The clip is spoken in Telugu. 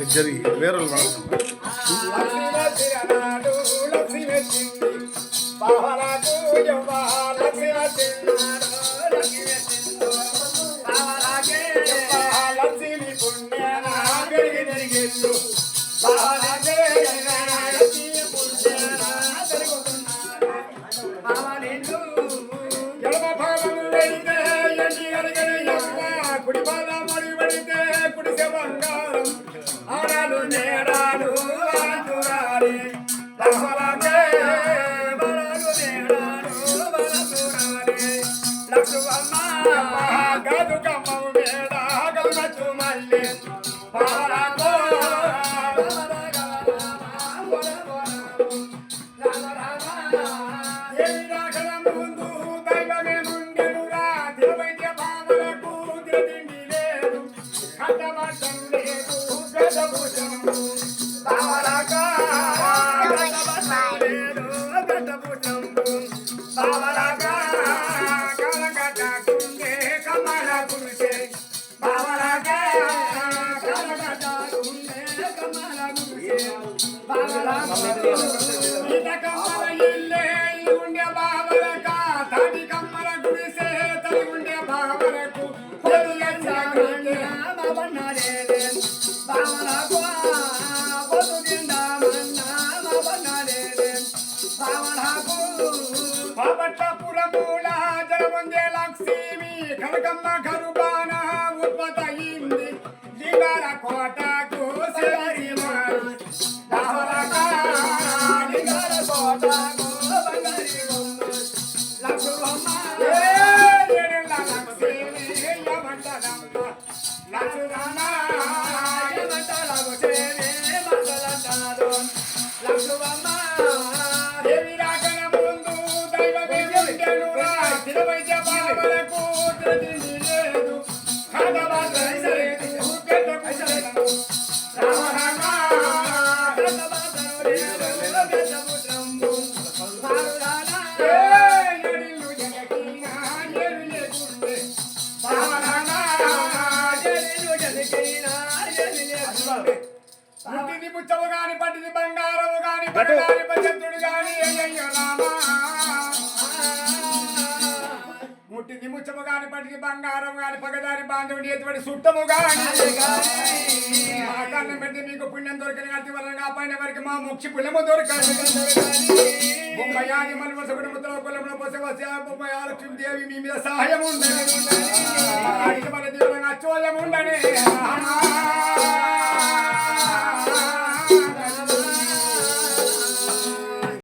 జరిగి వేరే ముట్టిది ముచ్చము గాని పట్టిది బంగారం గాని పగదారి బాంధవుడి ఎటువంటి సుట్టము గాని కన్నం పెట్టి మీకు పుణ్యం దొరకని అతి వలన పైన వరకు మా ముక్షి పుణ్యము దొరకని బొమ్మయాది మన వసగుడు ముద్ర కులంలో పోసే వసే బొమ్మయ లక్ష్మీదేవి మీ మీద సహాయం ఉండని మన దేవుడు అచ్చోయం ఉండని